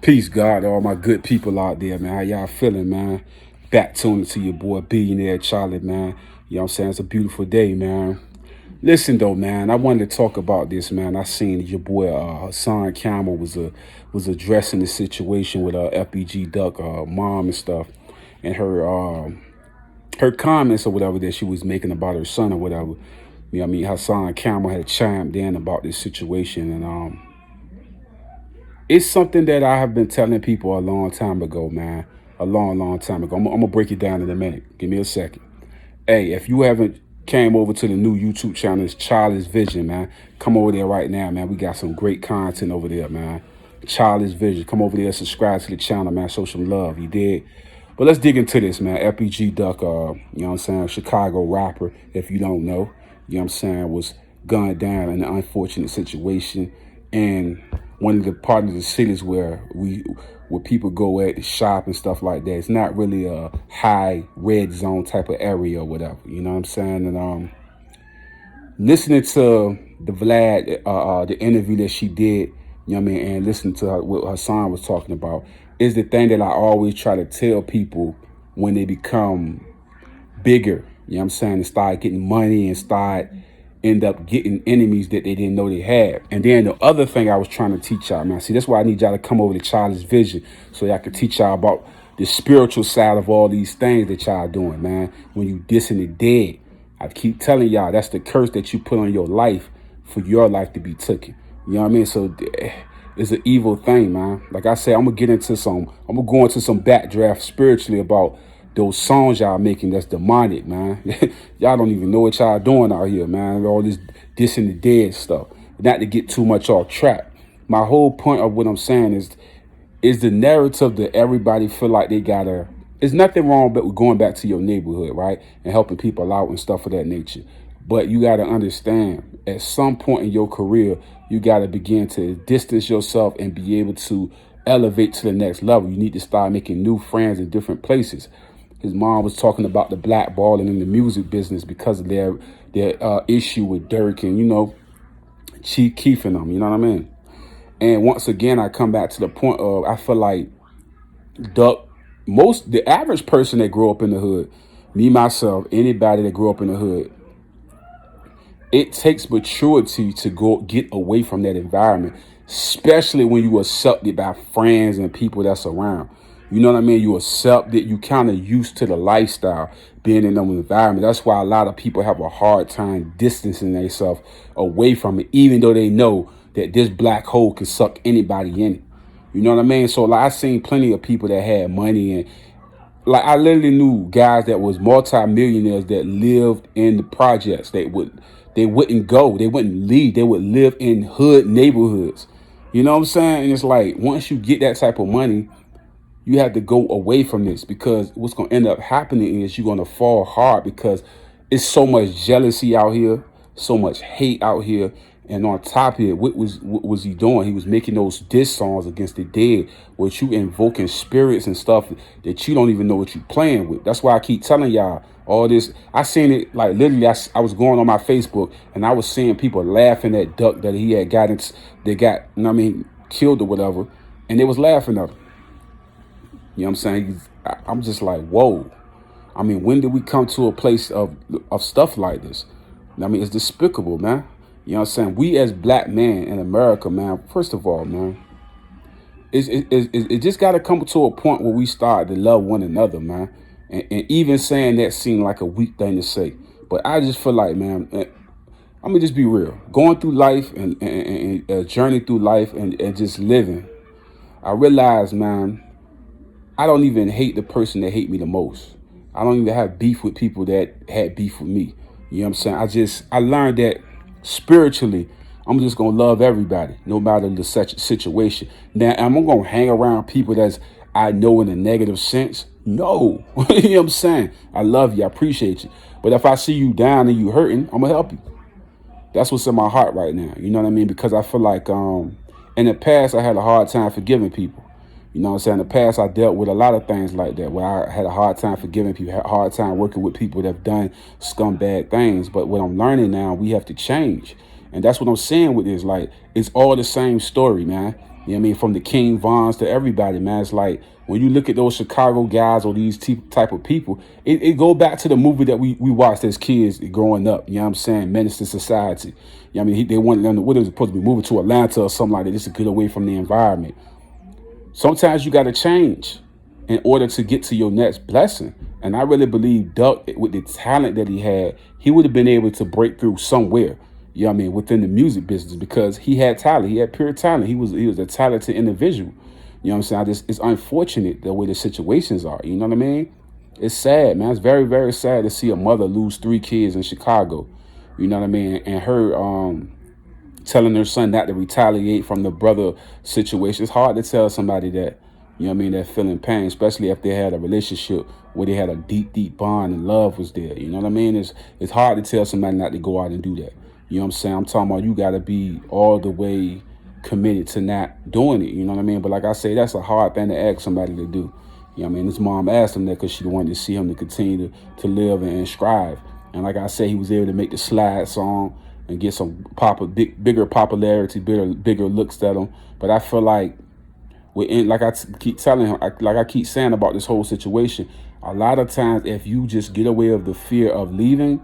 Peace, God, to all my good people out there, man. How y'all feeling, man? Back tuning to your boy, Billionaire Charlie, man. You know what I'm saying? It's a beautiful day, man. Listen, though, man, I wanted to talk about this, man. I seen your boy, Hassan Campbell, was addressing the situation with FBG Duck, mom and stuff, and her comments or whatever that she was making about her son or whatever. You know what I mean? Hassan Campbell had chimed in about this situation, and it's something that I have been telling people a long time ago, man. A long, long time ago. I'm gonna break it down in a minute. Give me a second. Hey, if you haven't came over to the new YouTube channel, it's Charlie's Vision, man. Come over there right now, man. We got some great content over there, man. Charlie's Vision. Come over there, subscribe to the channel, man. Show some love. You did. But let's dig into this, man. FBG Duck, you know what I'm saying, Chicago rapper, if you don't know, you know what I'm saying, was gunned down in an unfortunate situation. And one of the part of the cities where people go at shop and stuff like that. It's not really a high red zone type of area or whatever. You know what I'm saying? And listening to the interview that she did, you know what I mean, and listening to what Hassan was talking about is the thing that I always try to tell people when they become bigger. You know what I'm saying? And start getting money and end up getting enemies that they didn't know they had. And then the other thing I was trying to teach y'all, man, see, that's why I need y'all to come over to Charlie's Vision so y'all can teach y'all about the spiritual side of all these things that y'all doing, man. When you dissing the dead, I keep telling y'all that's the curse that you put on your life for your life to be taken. You know what I mean? So it's an evil thing, man. Like I said, I'm gonna go into some backdraft spiritually about those songs y'all making that's demonic, man. Y'all don't even know what y'all doing out here, man. All this dissing the dead stuff. Not to get too much off track. My whole point of what I'm saying is the narrative that everybody feel like they gotta. There's nothing wrong with going back to your neighborhood, right? And helping people out and stuff of that nature. But you gotta understand, at some point in your career, you gotta begin to distance yourself and be able to elevate to the next level. You need to start making new friends in different places. His mom was talking about the blackballing in the music business because of their issue with Dirk and, you know, Chief Keith and them, you know what I mean? And once again, I come back to the point of, I feel like the average person that grew up in the hood, me, myself, anybody that grew up in the hood, it takes maturity to go get away from that environment, especially when you are accepted by friends and people that's around. You know what I mean? You accept it. You kind of used to the lifestyle being in them environment. That's why a lot of people have a hard time distancing themselves away from it, even though they know that this black hole can suck anybody in it. You know what I mean? So like I seen plenty of people that had money, and like I literally knew guys that was multi-millionaires that lived in the projects. They wouldn't go. They wouldn't leave. They would live in hood neighborhoods. You know what I'm saying? And it's like once you get that type of money, you have to go away from this, because what's going to end up happening is you're going to fall hard, because it's so much jealousy out here, so much hate out here. And on top of it, what was he doing? He was making those diss songs against the dead, which you invoking spirits and stuff that you don't even know what you're playing with. That's why I keep telling y'all all this. I seen it, like literally, I was going on my Facebook and I was seeing people laughing at Duck that he had got, you know what I mean, killed or whatever. And they was laughing at him. You know what I'm saying? I'm just like, whoa. I mean, when did we come to a place of stuff like this? I mean, it's despicable, man. You know what I'm saying? We as black men in America, man, first of all, man, it just got to come to a point where we start to love one another, man. And even saying that seemed like a weak thing to say. But I just feel like, man, I'm going to just be real. Going through life and a journey through life and just living, I realize, man, I don't even hate the person that hate me the most. I don't even have beef with people that had beef with me. You know what I'm saying? I learned that spiritually, I'm just going to love everybody, no matter the situation. Now, am I going to hang around people that's I know in a negative sense? No. You know what I'm saying? I love you. I appreciate you. But if I see you down and you hurting, I'm going to help you. That's what's in my heart right now. You know what I mean? Because I feel like in the past, I had a hard time forgiving people. You know what I'm saying? In the past, I dealt with a lot of things like that, where I had a hard time forgiving people, had a hard time working with people that have done scumbag things. But what I'm learning now, we have to change. And that's what I'm saying with this. Like, it's all the same story, man. You know what I mean? From the King Vons to everybody, man. It's like when you look at those Chicago guys or these type of people, it go back to the movie that we watched as kids growing up. You know what I'm saying? Menace to Society. You know what I mean? They wanted them to, what was supposed to be, moving to Atlanta or something like that, just to get away from the environment. Sometimes you got to change in order to get to your next blessing. And I really believe Duck, with the talent that he had, he would have been able to break through somewhere, you know what I mean, within the music business, because he had talent. He had pure talent. He was a talented individual. You know what I'm saying? It's unfortunate the way the situations are. You know what I mean? It's sad, man. It's very, very sad to see a mother lose 3 kids in Chicago. You know what I mean? And her telling her son not to retaliate from the brother situation. It's hard to tell somebody that, you know what I mean, they're feeling pain, especially if they had a relationship where they had a deep, deep bond and love was there. You know what I mean? It's hard to tell somebody not to go out and do that. You know what I'm saying? I'm talking about you got to be all the way committed to not doing it. You know what I mean? But like I say, that's a hard thing to ask somebody to do. You know what I mean? His mom asked him that because she wanted to see him to continue to live and strive. And like I said, he was able to make the Slide song and get some bigger popularity, bigger looks at him. But I feel like, like I keep telling him, like I keep saying about this whole situation, a lot of times if you just get away of the fear of leaving,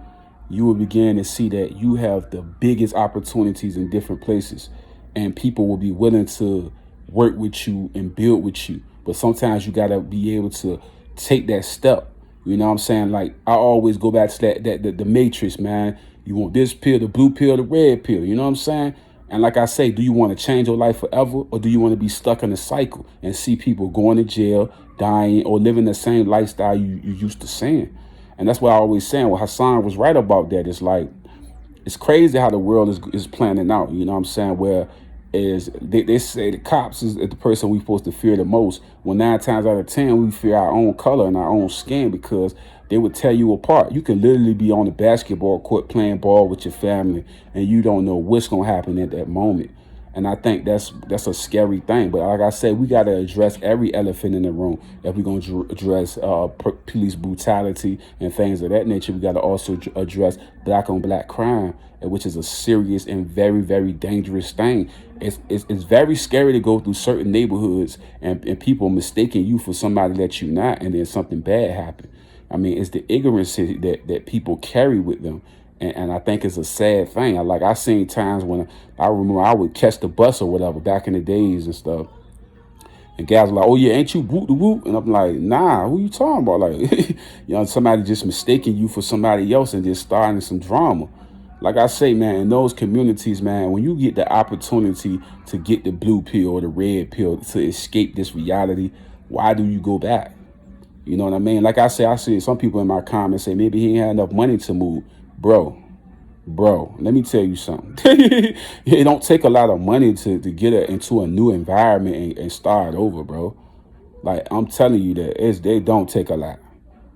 you will begin to see that you have the biggest opportunities in different places, and people will be willing to work with you and build with you. But sometimes you got to be able to take that step. You know what I'm saying? Like I always go back to the Matrix, man. You want this pill, the blue pill, the red pill. You know what I'm saying? And like I say, do you want to change your life forever, or do you want to be stuck in a cycle and see people going to jail, dying, or living the same lifestyle you used to seeing? And that's what I always saying. Well, Hassan was right about that. It's like, it's crazy how the world is planning out. You know what I'm saying? Where they say the cops is the person we supposed to fear the most. Well, 9 times out of 10, we fear our own color and our own skin, because they would tear you apart. You can literally be on the basketball court playing ball with your family, and you don't know what's going to happen at that moment. And I think that's a scary thing. But like I said, we got to address every elephant in the room. If we're going to address police brutality and things of that nature, we got to also address black on black crime, which is a serious and very, very dangerous thing. It's very scary to go through certain neighborhoods and people mistaking you for somebody that you're not, and then something bad happen. I mean, it's the ignorance that people carry with them. And I think it's a sad thing. I seen times when I remember I would catch the bus or whatever back in the days and stuff. And guys were like, "Oh yeah, ain't you whoop the whoop?" And I'm like, "Nah, who you talking about?" Like, you know, somebody just mistaking you for somebody else and just starting some drama. Like I say, man, in those communities, man, when you get the opportunity to get the blue pill or the red pill to escape this reality, why do you go back? You know what I mean? Like I see some people in my comments say maybe he ain't had enough money to move. Bro, let me tell you something. It don't take a lot of money to get into a new environment and start over, bro. Like, I'm telling you that they don't take a lot.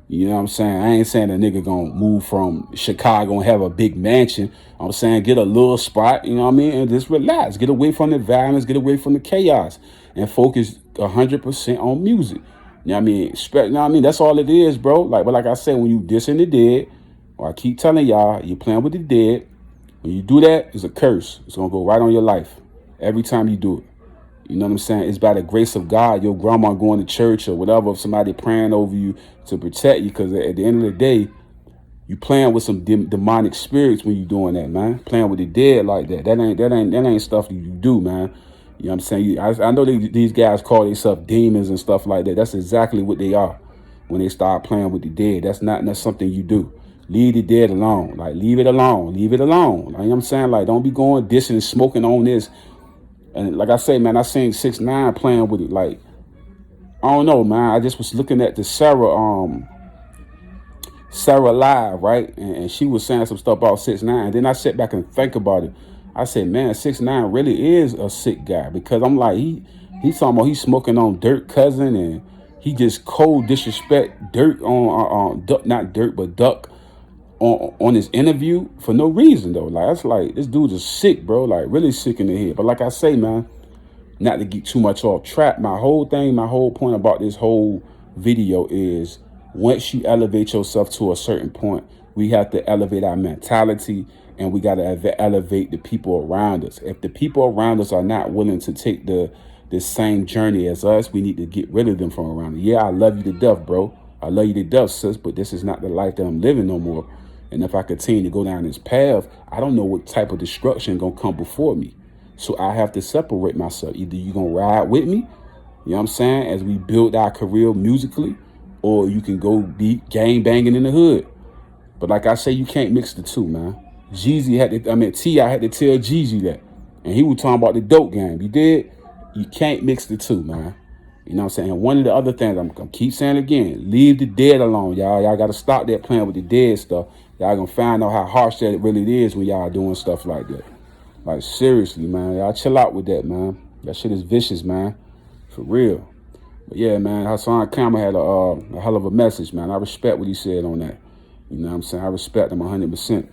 You know what I'm saying? I ain't saying a nigga gonna move from Chicago and have a big mansion. I'm saying get a little spot, you know what I mean? And just relax. Get away from the violence, get away from the chaos, and focus 100% on music. You know what I mean? You know what I mean? That's all it is, bro. But like I said, when you dissing the dead, or I keep telling y'all, you're playing with the dead. When you do that, it's a curse. It's going to go right on your life every time you do it. You know what I'm saying? It's by the grace of God, your grandma going to church or whatever, if somebody praying over you to protect you, because at the end of the day, you playing with some demonic spirits when you doing that, man. Playing with the dead like that. That ain't stuff you do, man. You know what I'm saying? I know these guys call themselves demons and stuff like that. That's exactly what they are when they start playing with the dead. That's something you do. Leave the dead alone. Like, leave it alone. Leave it alone. Like, you know what I'm saying? Like, don't be going dissing and smoking on this. And like I say, man, I seen 6ix9ine playing with it. Like, I don't know, man. I just was looking at the Sarah Live, right? And she was saying some stuff about 6ix9ine. Then I sat back and think about it. I said, man, 6ix9ine really is a sick guy, because I'm like, he's talking about he's smoking on Dirt Cousin, and he just cold disrespect Dirt on not Dirt, but Duck on his interview for no reason though. Like, that's like, this dude is sick, bro. Like, really sick in the head. But like I say, man, not to get too much off track, my whole point about this whole video is, once you elevate yourself to a certain point, we have to elevate our mentality, and we got to elevate the people around us. If the people around us are not willing to take the this same journey as us, we need to get rid of them from around. Yeah, I love you to death, bro. I love you to death, sis, but this is not the life that I'm living no more. And if I continue to go down this path, I don't know what type of destruction gonna come before me. So I have to separate myself. Either you gonna ride with me, you know what I'm saying, as we build our career musically, or you can go be gang banging in the hood. But like I say, you can't mix the two, man. T.I. had to tell Jeezy that. And he was talking about the dope game. You did? You can't mix the two, man. You know what I'm saying? And one of the other things, I'm keep saying again, leave the dead alone, y'all. Y'all got to stop that playing with the dead stuff. Y'all going to find out how harsh that it really is when y'all doing stuff like that. Like, seriously, man. Y'all chill out with that, man. That shit is vicious, man. For real. But yeah, man, Hassan Campbell had a hell of a message, man. I respect what he said on that. You know what I'm saying? I respect him 100%.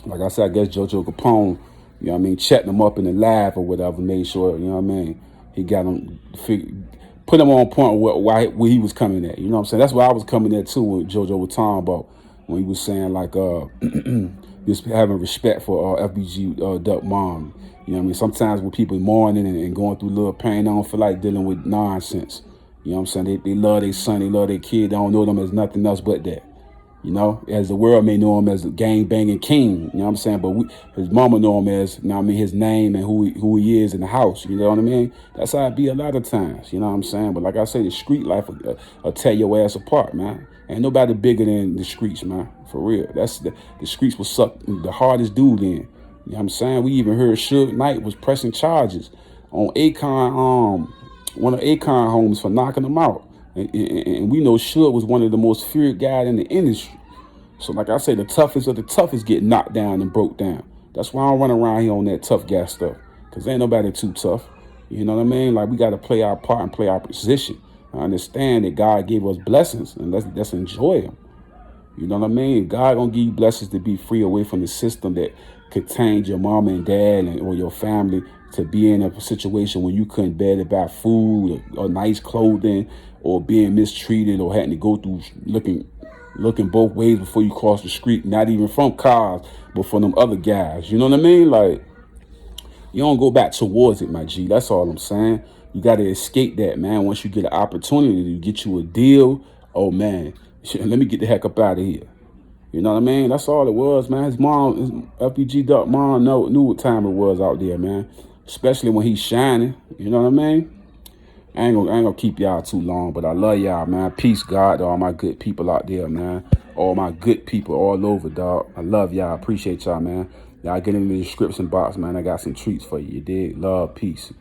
Like I said, I guess JoJo Capone, you know what I mean, checked him up in the lab or whatever, made sure, you know what I mean, he got him, put him on point where he was coming at. You know what I'm saying? That's where I was coming at, too, when JoJo was talking about, when he was saying, like, just having respect for FBG Duck Mom. You know what I mean? Sometimes when people mourning and going through a little pain, I don't feel like dealing with nonsense. You know what I'm saying? They love their son, they love their kid. They don't know them as nothing else but that. You know, as the world may know him as a gang banging king, you know what I'm saying? But his mama know him as, you know what I mean, his name and who he is in the house, you know what I mean? That's how it be a lot of times, you know what I'm saying? But like I say, the street life will tear your ass apart, man. Ain't nobody bigger than the streets, man, for real. That's the streets will suck the hardest dude in. You know what I'm saying? We even heard Suge Knight was pressing charges on Akon, one of Akon homes for knocking him out. And we know Suge was one of the most feared guys in the industry. So like I say, the toughest of the toughest get knocked down and broke down. That's why I don't run around here on that tough guy stuff. Because ain't nobody too tough. You know what I mean? Like, we got to play our part and play our position. I understand that God gave us blessings, and let's enjoy them. You know what I mean? God gonna give you blessings to be free away from the system that contained your mama and dad or your family, to be in a situation where you couldn't bear to buy food or nice clothing, or being mistreated, or having to go through looking both ways before you cross the street, not even from cars, but from them other guys. You know what I mean? Like, you don't go back towards it, my G. That's all I'm saying. You got to escape that, man. Once you get an opportunity to get you a deal, oh, man, let me get the heck up out of here. You know what I mean? That's all it was, man. His mom, his FBG Duck mom knew what time it was out there, man. Especially when he's shining. You know what I mean? I ain't gonna keep y'all too long, but I love y'all, man. Peace, God, to all my good people out there, man. All my good people all over, dog. I love y'all. Appreciate y'all, man. Y'all get in the description box, man. I got some treats for you. You dig? Love, peace.